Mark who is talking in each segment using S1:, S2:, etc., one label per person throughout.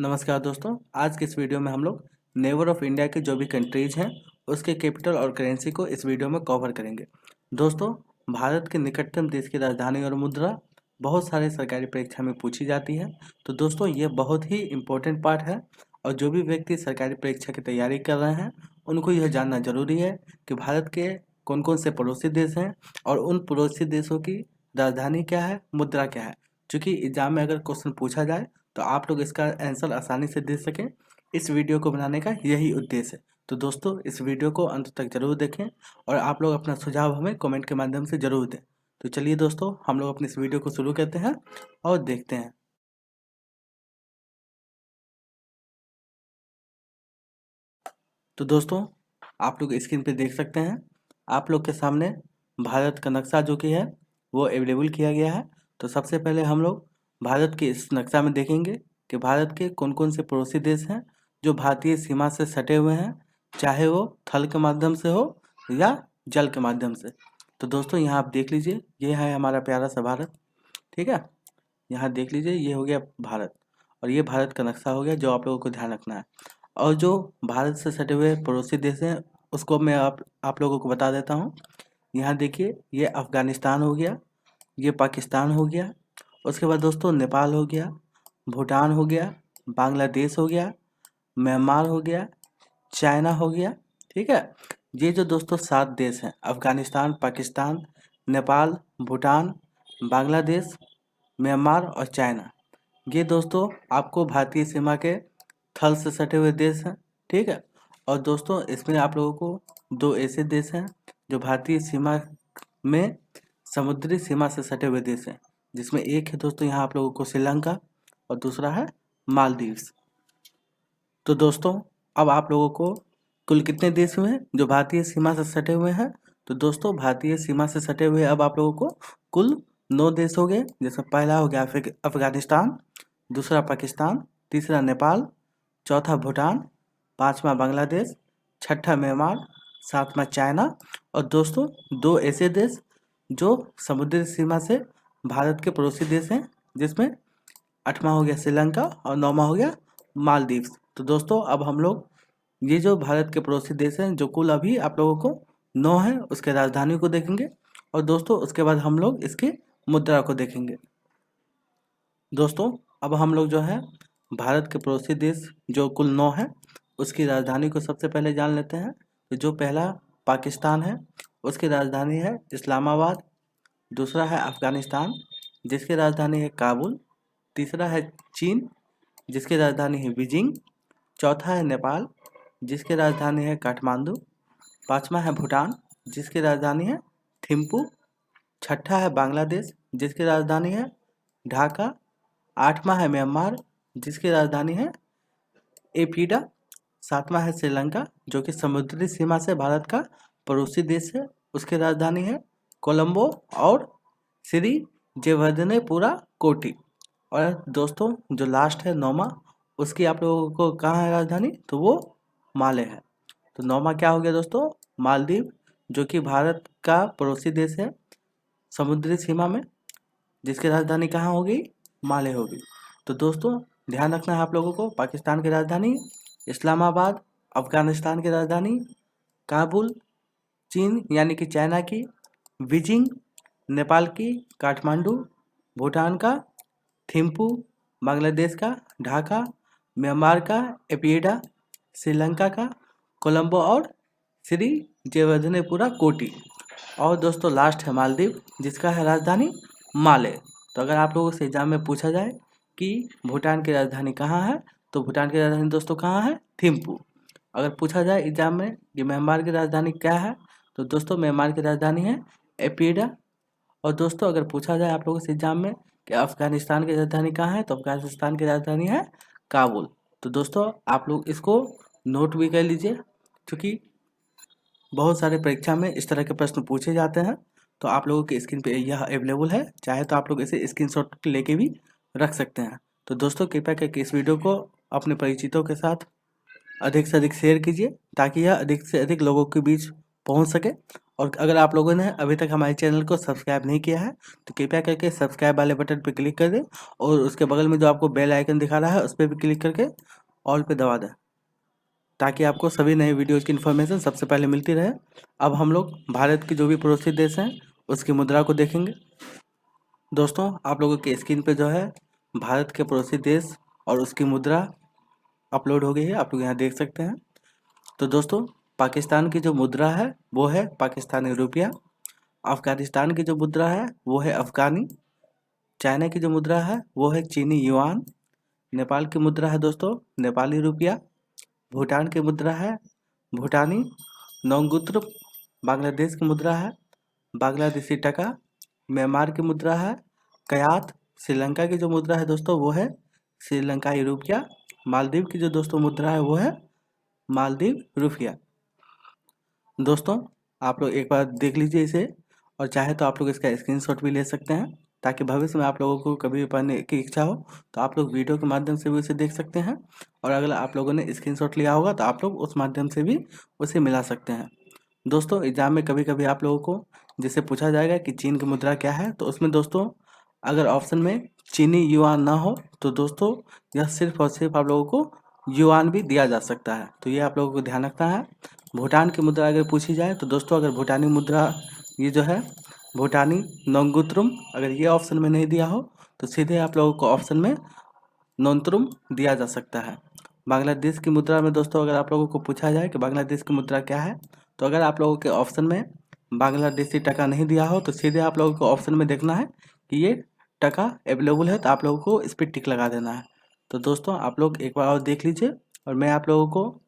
S1: नमस्कार दोस्तों, आज के इस वीडियो में हम लोग नेबर ऑफ इंडिया के जो भी कंट्रीज हैं उसके कैपिटल और करेंसी को इस वीडियो में कवर करेंगे। दोस्तों, भारत के निकटतम देश की राजधानी और मुद्रा बहुत सारे सरकारी परीक्षा में पूछी जाती है। तो दोस्तों, ये बहुत ही इम्पोर्टेंट पार्ट है और जो भी व्यक्ति सरकारी परीक्षा की तैयारी कर रहे हैं उनको यह जानना जरूरी है कि भारत के कौन कौन से पड़ोसी देश हैं और उन पड़ोसी देशों की राजधानी क्या है, मुद्रा क्या है। क्योंकि एग्जाम में अगर क्वेश्चन पूछा जाए तो आप लोग इसका आंसर आसानी से दे सकें, इस वीडियो को बनाने का यही उद्देश्य है। तो दोस्तों, इस वीडियो को अंत तक जरूर देखें और आप लोग अपना सुझाव हमें कमेंट के माध्यम से जरूर दें। तो चलिए दोस्तों, हम लोग अपनी इस वीडियो को शुरू करते हैं और देखते हैं। तो दोस्तों, आप लोग स्क्रीन पे देख सकते हैं, आप लोग के सामने भारत का नक्शा जो कि है वो अवेलेबल किया गया है। तो सबसे पहले हम लोग भारत के इस नक्शा में देखेंगे कि भारत के कौन कौन से पड़ोसी देश हैं जो भारतीय सीमा से सटे हुए हैं, चाहे वो थल के माध्यम से हो या जल के माध्यम से। तो दोस्तों, यहाँ आप देख लीजिए, ये है हमारा प्यारा सा भारत। ठीक है, यहाँ देख लीजिए, ये हो गया भारत और ये भारत का नक्शा हो गया जो आप लोगों को ध्यान रखना है। और जो भारत से सटे हुए पड़ोसी देश हैं उसको मैं आप लोगों को बता देता हूँ। यहाँ देखिए, ये अफगानिस्तान हो गया, ये पाकिस्तान हो गया, उसके बाद दोस्तों नेपाल हो गया, भूटान हो गया, बांग्लादेश हो गया, म्यांमार हो गया, चाइना हो गया। ठीक है, ये जो दोस्तों 7 देश हैं, अफगानिस्तान, पाकिस्तान, नेपाल, भूटान, बांग्लादेश, म्यांमार और चाइना, ये दोस्तों आपको भारतीय सीमा के थल से सटे हुए देश हैं। ठीक है, और दोस्तों इसमें आप लोगों को 2 ऐसे देश हैं जो भारतीय सीमा में समुद्री सीमा से सटे हुए देश हैं, जिसमें एक है दोस्तों यहाँ आप लोगों को श्रीलंका और दूसरा है मालदीव्स। तो दोस्तों, अब आप लोगों को कुल कितने देश हुए हैं जो भारतीय सीमा से सटे हुए हैं। तो दोस्तों, भारतीय सीमा से सटे हुए अब आप लोगों को कुल 9 देश हो गए, जिसमें पहला हो गया अफगानिस्तान, दूसरा पाकिस्तान, तीसरा नेपाल, चौथा भूटान, पांचवा बांग्लादेश, छठा म्यांमार, सातवां चाइना और दोस्तों 2 ऐसे देश जो समुद्री सीमा से भारत के पड़ोसी देश हैं, जिसमें 8वां हो गया श्रीलंका और 9वां हो गया मालदीव्स। तो दोस्तों, अब हम लोग ये जो भारत के पड़ोसी देश हैं जो कुल अभी आप लोगों को 9 है, उसके राजधानी को देखेंगे और दोस्तों उसके बाद हम लोग इसकी मुद्रा को देखेंगे। दोस्तों, अब हम लोग जो है भारत के पड़ोसी देश जो कुल 9 है उसकी राजधानी को सबसे पहले जान लेते हैं। तो जो पहला पाकिस्तान है उसकी राजधानी है इस्लामाबाद, दूसरा है अफगानिस्तान जिसकी राजधानी है काबुल, तीसरा है चीन जिसकी राजधानी है बीजिंग, चौथा है नेपाल जिसकी राजधानी है काठमांडू, पाँचवा है भूटान जिसकी राजधानी है थिम्पू, छठा है बांग्लादेश जिसकी राजधानी है ढाका, 8वां है म्यांमार जिसकी राजधानी है एपीडा, 7वां है श्रीलंका जो कि समुद्री सीमा से भारत का पड़ोसी देश है, उसकी राजधानी है कोलंबो और श्री जयवर्धनेपुरा कोटी। और दोस्तों जो लास्ट है 9वां, उसकी आप लोगों को कहाँ है राजधानी, तो वो माले है। तो 9वां क्या हो गया दोस्तों, मालदीव, जो कि भारत का पड़ोसी देश है समुद्री सीमा में, जिसकी राजधानी कहाँ होगी, माले होगी। तो दोस्तों ध्यान रखना है आप लोगों को, पाकिस्तान की राजधानी इस्लामाबाद, अफगानिस्तान की राजधानी काबुल, चीन यानी कि चाइना की बीजिंग, नेपाल की काठमांडू, भूटान का थिम्पू, बांग्लादेश का ढाका, म्यांमार का एपीडा, श्रीलंका का कोलंबो और श्री जयवर्धनेपुरा कोटी। और दोस्तों लास्ट है मालदीव जिसका है राजधानी माले। तो अगर आप लोगों से एग्जाम में पूछा जाए कि भूटान की राजधानी कहाँ है, तो भूटान की राजधानी दोस्तों कहाँ है, थिम्पू। अगर पूछा जाए एग्जाम में कि म्यांमार की राजधानी क्या है, तो दोस्तों म्यांमार की राजधानी है एपीडा। और दोस्तों अगर पूछा जाए आप लोगों से एग्जाम में कि अफगानिस्तान की राजधानी कहाँ है, तो अफगानिस्तान की राजधानी है काबुल। तो दोस्तों आप लोग इसको नोट भी कर लीजिए, क्योंकि बहुत सारे परीक्षा में इस तरह के प्रश्न पूछे जाते हैं। तो आप लोगों की स्क्रीन पे यह अवेलेबल है, चाहे तो आप लोग इसे स्क्रीनशॉट लेके भी रख सकते हैं। तो दोस्तों कृपया करके इस वीडियो को अपने परिचितों के साथ अधिक से अधिक शेयर कीजिए ताकि यह अधिक से अधिक लोगों के बीच पहुंच सके और अगर आप लोगों ने अभी तक हमारे चैनल को सब्सक्राइब नहीं किया है तो कृपया करके सब्सक्राइब वाले बटन पर क्लिक कर दें और उसके बगल में जो आपको बेल आइकन दिखा रहा है उस पर भी क्लिक करके ऑल पे दबा दें, ताकि आपको सभी नए वीडियोज़ की इन्फॉर्मेशन सबसे पहले मिलती रहे। अब हम लोग भारत की जो भी पड़ोसी देश हैं उसकी मुद्रा को देखेंगे। दोस्तों, आप लोगों की स्क्रीन पे जो है भारत के पड़ोसी देश और उसकी मुद्रा अपलोड हो गई है, आप लोग यहाँ देख सकते हैं। तो दोस्तों, पाकिस्तान की जो मुद्रा है वो है पाकिस्तानी रुपया, अफगानिस्तान की जो मुद्रा है वो है अफगानी, चाइना की जो मुद्रा है वो है चीनी युआन, नेपाल की मुद्रा है दोस्तों नेपाली रुपया, भूटान की मुद्रा है भूटानी नोंगुत्र, बांग्लादेश की मुद्रा है बांग्लादेशी टका, म्यांमार की मुद्रा है कयात, श्रीलंका की जो मुद्रा है दोस्तों वो है श्रीलंकाई रुपया, मालदीव की जो दोस्तों मुद्रा है वो है मालदीव रुपया। दोस्तों, आप लोग एक बार देख लीजिए इसे और चाहे तो आप लोग इसका स्क्रीनशॉट भी ले सकते हैं, ताकि भविष्य में आप लोगों को कभी भी पढ़ने की इच्छा हो तो आप लोग वीडियो के माध्यम से भी उसे देख सकते हैं, और अगर आप लोगों ने स्क्रीनशॉट लिया होगा तो आप लोग उस माध्यम से भी उसे मिला सकते हैं। दोस्तों, एग्जाम में कभी कभी आप लोगों को जिससे पूछा जाएगा कि चीन की मुद्रा क्या है, तो उसमें दोस्तों अगर ऑप्शन में चीनी युआन ना हो तो दोस्तों यह सिर्फ और सिर्फ आप लोगों को युआन भी दिया जा सकता है, तो ये आप लोगों को ध्यान रखना है। भूटान की मुद्रा अगर पूछी जाए तो दोस्तों अगर भूटानी मुद्रा ये जो है भूटानी नोंगुत्रुम, अगर ये ऑप्शन में नहीं दिया हो तो सीधे आप लोगों को ऑप्शन में नोंतरुम दिया जा सकता है। बांग्लादेश की मुद्रा में दोस्तों अगर आप लोगों को पूछा जाए कि बांग्लादेश की मुद्रा क्या है, तो अगर आप लोगों के ऑप्शन में बांग्लादेशी टका नहीं दिया हो तो सीधे आप लोगों को ऑप्शन में देखना है कि ये टका अवेलेबल है, तो आप लोगों को इस पर टिक लगा देना है। तो दोस्तों, आप लोग एक बार और देख लीजिए और मैं आप लोगों को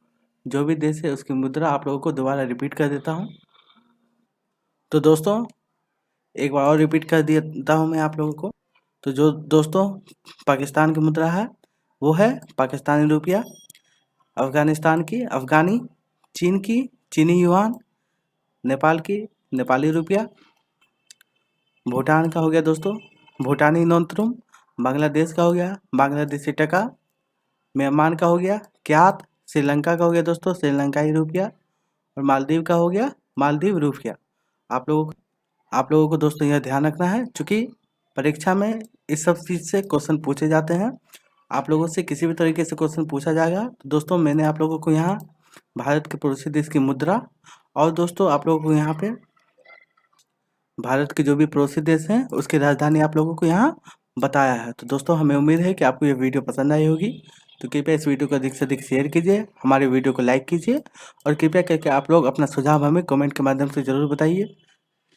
S1: जो भी देश है उसकी मुद्रा आप लोगों को दोबारा रिपीट कर देता हूँ। तो दोस्तों, एक बार और रिपीट कर देता हूँ मैं आप लोगों को। तो जो दोस्तों पाकिस्तान की मुद्रा है वो है पाकिस्तानी रुपया, अफगानिस्तान की अफगानी, चीन की चीनी युआन, नेपाल की नेपाली रुपया, भूटान का हो गया दोस्तों भूटानी नोंतरुम, बांग्लादेश का हो गया बांग्लादेशी टका, म्यांमार का हो गया क्यात, श्रीलंका का हो गया दोस्तों श्रीलंकाई रुपया, और मालदीव का हो गया मालदीव रुपया। आप लोगों को दोस्तों यह ध्यान रखना है, चूँकि परीक्षा में इस सब चीज़ से क्वेश्चन पूछे जाते हैं। आप लोगों से किसी भी तरीके से क्वेश्चन पूछा जाएगा तो दोस्तों मैंने आप लोगों को यहाँ भारत के पड़ोसी देश की मुद्रा और दोस्तों आप लोगों को यहाँ पे भारत के जो भी पड़ोसी देश हैं उसकी राजधानी आप लोगों को यहाँ बताया है। तो दोस्तों, हमें उम्मीद है कि आपको ये वीडियो पसंद आई होगी, तो कृपया इस वीडियो को अधिक से अधिक शेयर कीजिए, हमारे वीडियो को लाइक कीजिए और कृपया करके आप लोग अपना सुझाव हमें कमेंट के माध्यम से ज़रूर बताइए।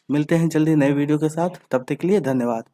S1: मिलते हैं जल्दी नए वीडियो के साथ, तब तक के लिए धन्यवाद।